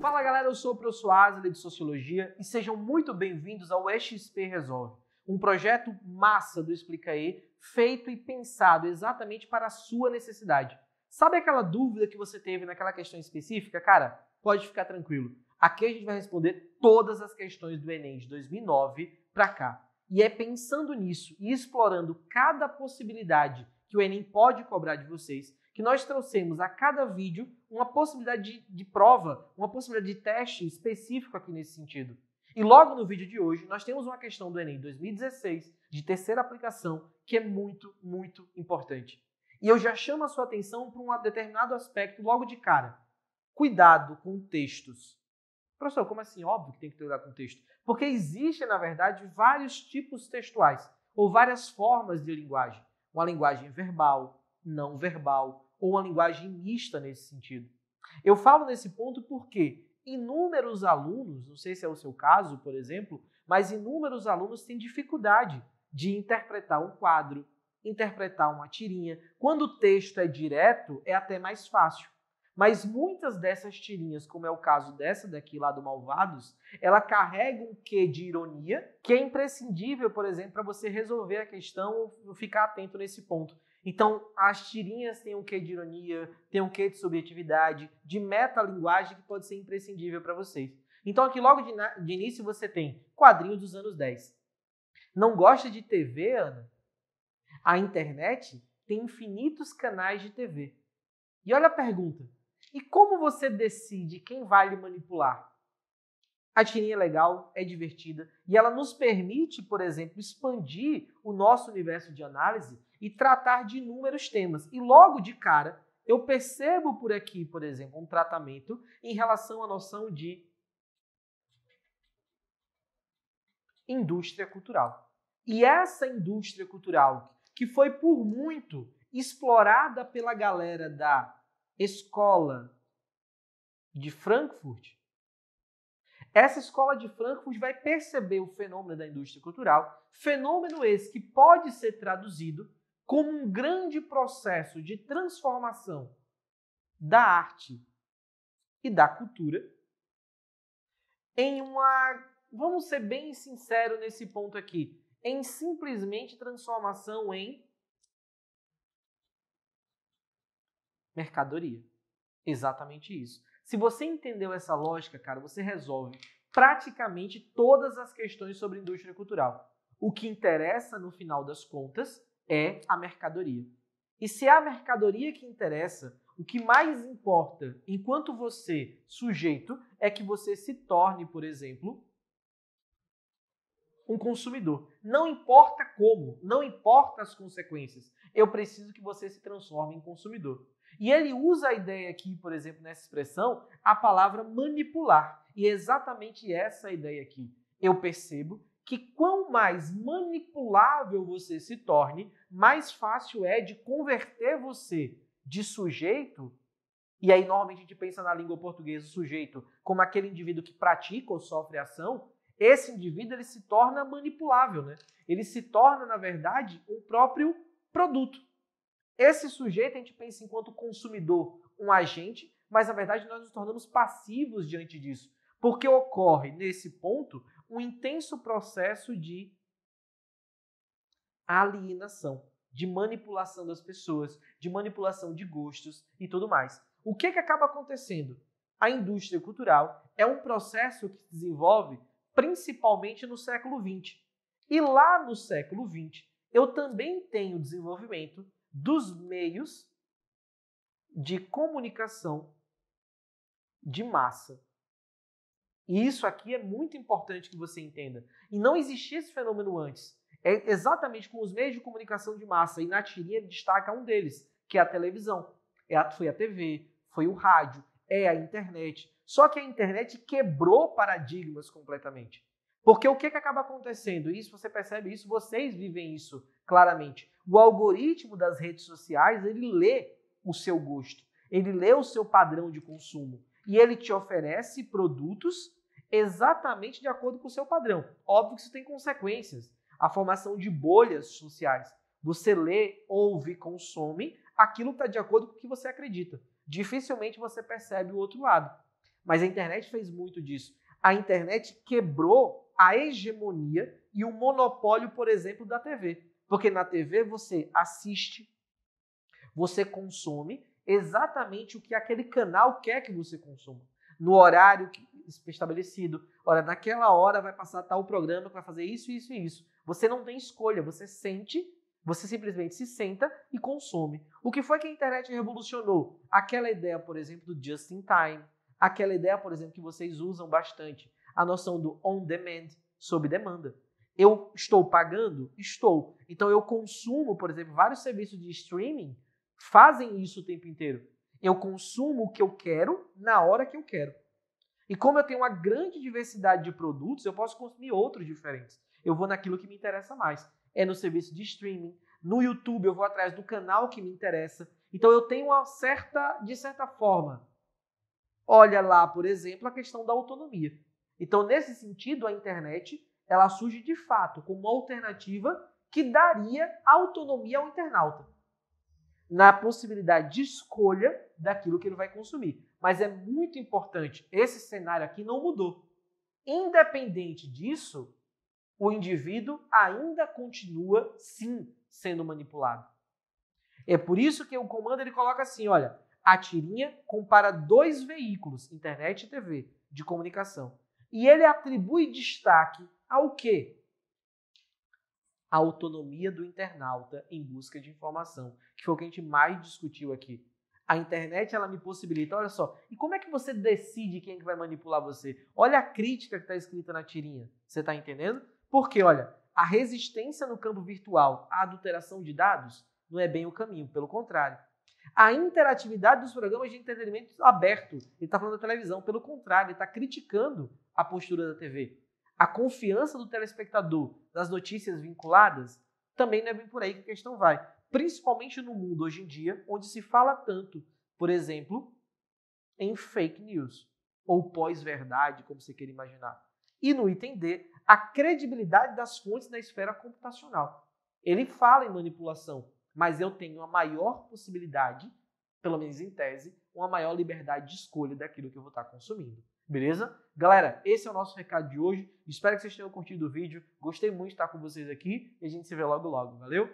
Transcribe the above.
Fala galera, eu sou o professor Asli de Sociologia e sejam muito bem-vindos ao EXP Resolve, um projeto massa do Explicae, feito e pensado exatamente para a sua necessidade. Sabe aquela dúvida que você teve naquela questão específica? Cara, pode ficar tranquilo. Aqui a gente vai responder todas as questões do Enem de 2009 para cá. E é pensando nisso e explorando cada possibilidade que o Enem pode cobrar de vocês que nós trouxemos a cada vídeo uma possibilidade de prova, uma possibilidade de teste específico aqui nesse sentido. E logo no vídeo de hoje, nós temos uma questão do Enem 2016, de terceira aplicação, que é muito, muito importante. E eu já chamo a sua atenção para um determinado aspecto logo de cara. Cuidado com textos. Professor, como assim? Óbvio que tem que ter cuidado com texto. Porque existem, na verdade, vários tipos textuais, ou várias formas de linguagem. Uma linguagem verbal, não verbal, ou uma linguagem mista nesse sentido. Eu falo nesse ponto porque inúmeros alunos, não sei se é o seu caso, por exemplo, mas inúmeros alunos têm dificuldade de interpretar um quadro, interpretar uma tirinha. Quando o texto é direto, é até mais fácil. Mas muitas dessas tirinhas, como é o caso dessa daqui lá do Malvados, ela carrega um quê de ironia, que é imprescindível, por exemplo, para você resolver a questão ou ficar atento nesse ponto. Então, as tirinhas têm um quê de ironia, tem um quê de subjetividade, de metalinguagem que pode ser imprescindível para vocês. Então, aqui logo de início você tem quadrinhos dos anos 10. Não gosta de TV, Ana? A internet tem infinitos canais de TV. E olha a pergunta. E como você decide quem vai lhe manipular? A tirinha é legal, é divertida e ela nos permite, por exemplo, expandir o nosso universo de análise e tratar de inúmeros temas. E logo de cara, eu percebo por aqui, por exemplo, um tratamento em relação à noção de indústria cultural. E essa indústria cultural, que foi por muito explorada pela galera da escola de Frankfurt, essa escola de Frankfurt vai perceber o fenômeno da indústria cultural, fenômeno esse que pode ser traduzido como um grande processo de transformação da arte e da cultura em uma, vamos ser bem sinceros nesse ponto aqui, em simplesmente transformação em mercadoria. Exatamente isso. Se você entendeu essa lógica, cara, você resolve praticamente todas as questões sobre indústria cultural. O que interessa, no final das contas, é a mercadoria. E se é a mercadoria que interessa, o que mais importa, enquanto você, sujeito, é que você se torne, por exemplo, um consumidor. Não importa como, não importa as consequências. Eu preciso que você se transforme em consumidor. E ele usa a ideia aqui, por exemplo, nessa expressão, a palavra manipular. E é exatamente essa a ideia aqui. Eu percebo que quanto mais manipulável você se torne, mais fácil é de converter você de sujeito, e aí normalmente a gente pensa na língua portuguesa, sujeito, como aquele indivíduo que pratica ou sofre ação. Esse indivíduo ele se torna manipulável, né? Ele se torna, na verdade, um próprio produto. Esse sujeito a gente pensa enquanto consumidor, um agente, mas na verdade nós nos tornamos passivos diante disso, porque ocorre nesse ponto um intenso processo de alienação, de manipulação das pessoas, de manipulação de gostos e tudo mais. O que acaba acontecendo? A indústria cultural é um processo que se desenvolve principalmente no século XX. E lá no século XX, eu também tenho desenvolvimento dos meios de comunicação de massa. E isso aqui é muito importante que você entenda. E não existia esse fenômeno antes. É exatamente com os meios de comunicação de massa. E na tirinha ele destaca um deles, que é a televisão. Foi a TV, foi o rádio, é a internet. Só que a internet quebrou paradigmas completamente. Porque o que acaba acontecendo? Isso, você percebe isso, vocês vivem isso claramente. O algoritmo das redes sociais, ele lê o seu gosto, ele lê o seu padrão de consumo e ele te oferece produtos exatamente de acordo com o seu padrão. Óbvio que isso tem consequências. A formação de bolhas sociais. Você lê, ouve, consome aquilo que está de acordo com o que você acredita. Dificilmente você percebe o outro lado. Mas a internet fez muito disso. A internet quebrou a hegemonia e o monopólio, por exemplo, da TV. Porque na TV você assiste, você consome exatamente o que aquele canal quer que você consuma. No horário estabelecido. Olha, naquela hora vai passar tal programa que vai fazer isso, isso e isso. Você não tem escolha, você simplesmente se senta e consome. O que foi que a internet revolucionou? Aquela ideia, por exemplo, do just in time. Aquela ideia, por exemplo, que vocês usam bastante. A noção do on demand, sob demanda. Eu estou pagando? Estou. Então eu consumo, por exemplo, vários serviços de streaming fazem isso o tempo inteiro. Eu consumo o que eu quero na hora que eu quero. E como eu tenho uma grande diversidade de produtos, eu posso consumir outros diferentes. Eu vou naquilo que me interessa mais. É no serviço de streaming. No YouTube eu vou atrás do canal que me interessa. Então eu tenho de certa forma, olha lá, por exemplo, a questão da autonomia. Então nesse sentido, a internet ela surge de fato como uma alternativa que daria autonomia ao internauta, na possibilidade de escolha daquilo que ele vai consumir. Mas é muito importante, esse cenário aqui não mudou. Independente disso, o indivíduo ainda continua, sim, sendo manipulado. É por isso que o comando ele coloca assim, olha, a tirinha compara dois veículos, internet e TV, de comunicação. E ele atribui destaque ao quê? A autonomia do internauta em busca de informação, que foi o que a gente mais discutiu aqui. A internet, ela me possibilita, olha só, e como é que você decide quem é que vai manipular você? Olha a crítica que está escrita na tirinha, você está entendendo? Porque, olha, a resistência no campo virtual à adulteração de dados não é bem o caminho, pelo contrário. A interatividade dos programas de entretenimento aberto, ele está falando da televisão, pelo contrário, ele está criticando a postura da TV. A confiança do telespectador nas notícias vinculadas também não é bem por aí que a questão vai. Principalmente no mundo hoje em dia, onde se fala tanto, por exemplo, em fake news, ou pós-verdade, como você queira imaginar. E no item D, a credibilidade das fontes na esfera computacional. Ele fala em manipulação, mas eu tenho uma maior possibilidade, pelo menos em tese, uma maior liberdade de escolha daquilo que eu vou estar consumindo. Beleza? Galera, esse é o nosso recado de hoje. Espero que vocês tenham curtido o vídeo. Gostei muito de estar com vocês aqui e a gente se vê logo logo. Valeu?